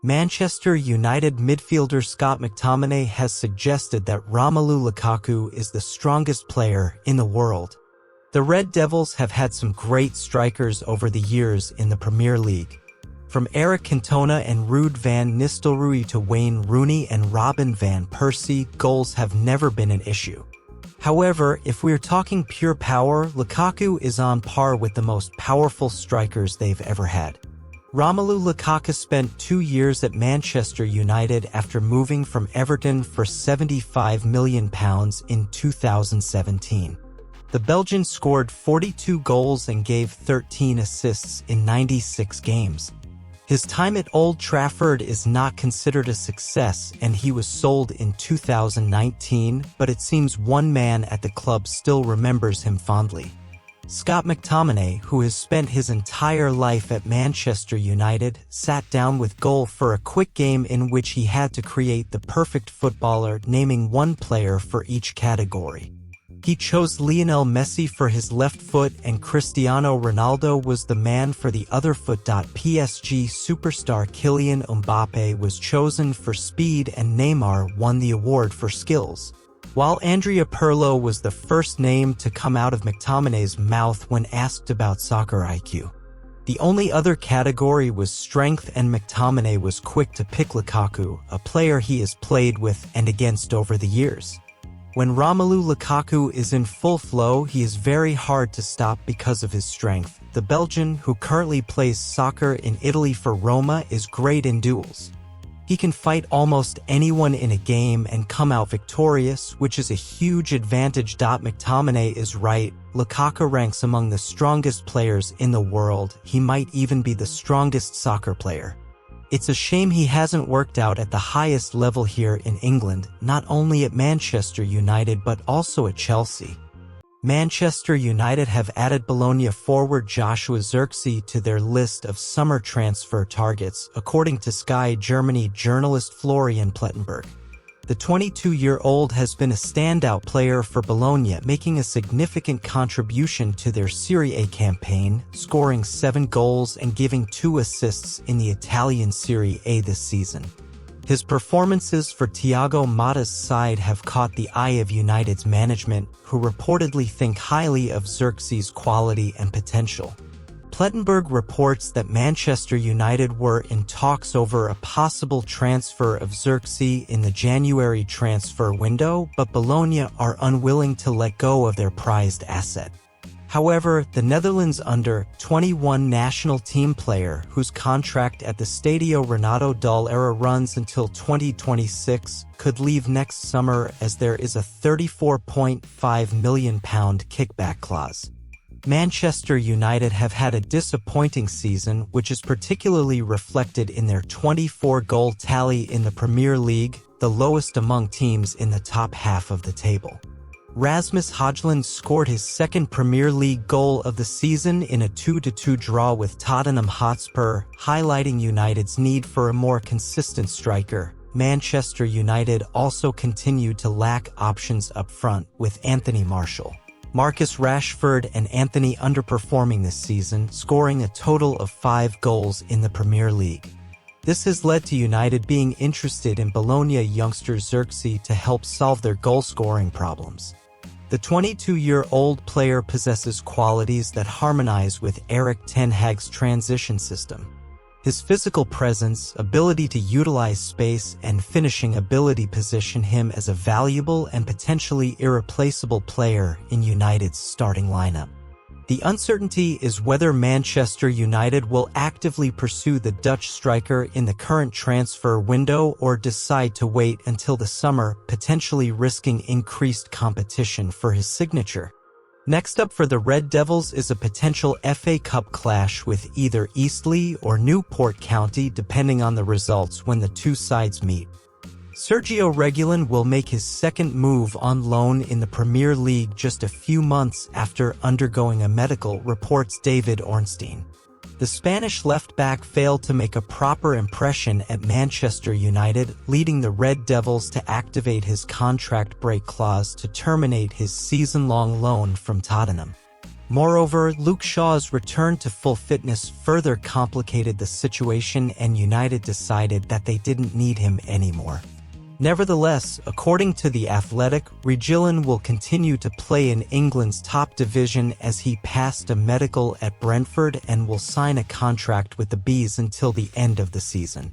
Manchester United midfielder Scott McTominay has suggested that Romelu Lukaku is the strongest player in the world. The Red Devils have had some great strikers over the years in the Premier League. From Eric Cantona and Ruud van Nistelrooy to Wayne Rooney and Robin van Persie, goals have never been an issue. However, if we're talking pure power, Lukaku is on par with the most powerful strikers they've ever had. Romelu Lukaku spent 2 years at Manchester United after moving from Everton for £75 million in 2017. The Belgian scored 42 goals and gave 13 assists in 96 games. His time at Old Trafford is not considered a success, and he was sold in 2019, but it seems one man at the club still remembers him fondly. Scott McTominay, who has spent his entire life at Manchester United, sat down with goal for a quick game in which he had to create the perfect footballer, naming one player for each category. He chose Lionel Messi for his left foot and Cristiano Ronaldo was the man for the other foot. PSG superstar Kylian Mbappe was chosen for speed and Neymar won the award for skills. While Andrea Pirlo was the first name to come out of McTominay's mouth when asked about soccer IQ. The only other category was strength, and McTominay was quick to pick Lukaku, a player he has played with and against over the years. When Romelu Lukaku is in full flow, he is very hard to stop because of his strength. The Belgian, who currently plays soccer in Italy for Roma, is great in duels. He can fight almost anyone in a game and come out victorious, which is a huge advantage. McTominay is right. Lukaku ranks among the strongest players in the world. He might even be the strongest soccer player. It's a shame he hasn't worked out at the highest level here in England, not only at Manchester United but also at Chelsea. Manchester United have added Bologna forward Joshua Zirkzee to their list of summer transfer targets, according to Sky Germany journalist Florian Plettenberg. The 22-year-old has been a standout player for Bologna, making a significant contribution to their Serie A campaign, scoring 7 goals and giving 2 assists in the Italian Serie A this season. His performances for Thiago Motta's side have caught the eye of United's management, who reportedly think highly of Zirkzee's quality and potential. Plettenberg reports that Manchester United were in talks over a possible transfer of Zirkzee in the January transfer window, but Bologna are unwilling to let go of their prized asset. However, the Netherlands under-21 national team player, whose contract at the Stadio Renato Dall'Era runs until 2026, could leave next summer as there is a £34.5 million kickback clause. Manchester United have had a disappointing season, which is particularly reflected in their 24-goal tally in the Premier League, the lowest among teams in the top half of the table. Rasmus Højlund scored his second Premier League goal of the season in a 2-2 draw with Tottenham Hotspur, highlighting United's need for a more consistent striker. Manchester United also continued to lack options up front, with Anthony Martial, Marcus Rashford and Anthony underperforming this season, scoring a total of 5 goals in the Premier League. This has led to United being interested in Bologna youngster Zirkzee to help solve their goal-scoring problems. The 22-year-old player possesses qualities that harmonize with Erik ten Hag's transition system. His physical presence, ability to utilize space, and finishing ability position him as a valuable and potentially irreplaceable player in United's starting lineup. The uncertainty is whether Manchester United will actively pursue the Dutch striker in the current transfer window or decide to wait until the summer, potentially risking increased competition for his signature. Next up for the Red Devils is a potential FA Cup clash with either Eastleigh or Newport County, depending on the results when the two sides meet. Sergio Reguilón will make his second move on loan in the Premier League just a few months after undergoing a medical, reports David Ornstein. The Spanish left-back failed to make a proper impression at Manchester United, leading the Red Devils to activate his contract break clause to terminate his season-long loan from Tottenham. Moreover, Luke Shaw's return to full fitness further complicated the situation, and United decided that they didn't need him anymore. Nevertheless, according to The Athletic, Reguilón will continue to play in England's top division as he passed a medical at Brentford and will sign a contract with the Bees until the end of the season.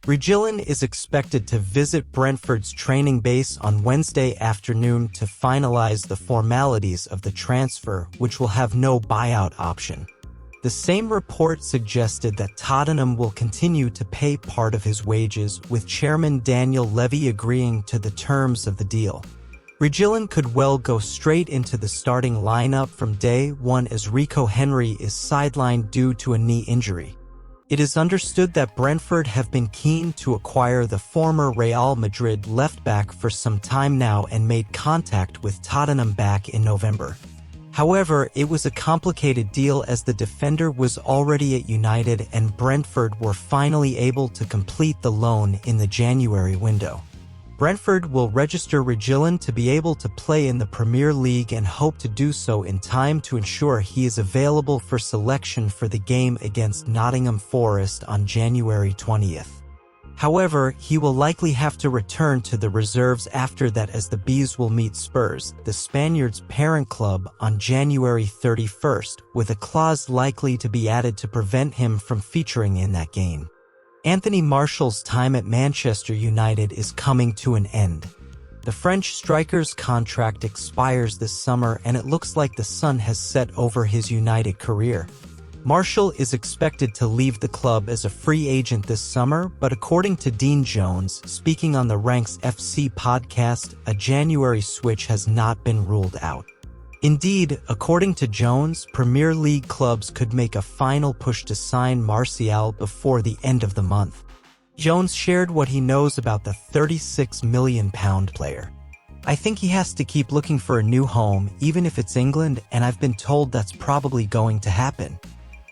Reguilón is expected to visit Brentford's training base on Wednesday afternoon to finalize the formalities of the transfer, which will have no buyout option. The same report suggested that Tottenham will continue to pay part of his wages, with chairman Daniel Levy agreeing to the terms of the deal. Reguilón could well go straight into the starting lineup from day one as Rico Henry is sidelined due to a knee injury. It is understood that Brentford have been keen to acquire the former Real Madrid left-back for some time now and made contact with Tottenham back in November. However, it was a complicated deal as the defender was already at United and Brentford were finally able to complete the loan in the January window. Brentford will register Reguilón to be able to play in the Premier League and hope to do so in time to ensure he is available for selection for the game against Nottingham Forest on January 20th. However, he will likely have to return to the reserves after that as the Bees will meet Spurs, the Spaniards' parent club, on January 31st, with a clause likely to be added to prevent him from featuring in that game. Anthony Martial's time at Manchester United is coming to an end. The French striker's contract expires this summer and it looks like the sun has set over his United career. Martial is expected to leave the club as a free agent this summer, but according to Dean Jones, speaking on the Ranks FC podcast, a January switch has not been ruled out. Indeed, according to Jones, Premier League clubs could make a final push to sign Martial before the end of the month. Jones shared what he knows about the £36 million player. I think he has to keep looking for a new home, even if it's England, and I've been told that's probably going to happen.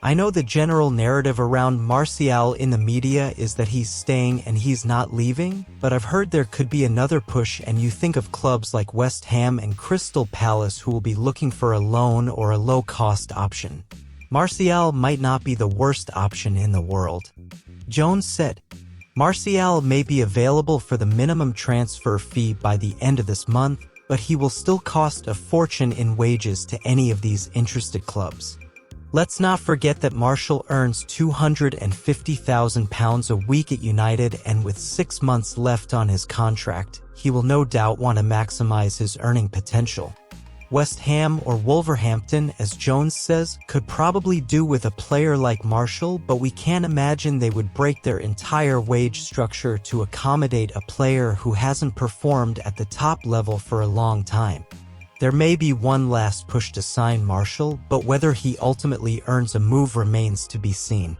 I know the general narrative around Martial in the media is that he's staying and he's not leaving, but I've heard there could be another push, and you think of clubs like West Ham and Crystal Palace who will be looking for a loan or a low-cost option. Martial might not be the worst option in the world. Jones said, Martial may be available for the minimum transfer fee by the end of this month, but he will still cost a fortune in wages to any of these interested clubs. Let's not forget that Martial earns £250,000 a week at United, and with 6 months left on his contract, he will no doubt want to maximize his earning potential. West Ham or Wolverhampton, as Jones says, could probably do with a player like Martial, but we can't imagine they would break their entire wage structure to accommodate a player who hasn't performed at the top level for a long time. There may be one last push to sign Martial, but whether he ultimately earns a move remains to be seen.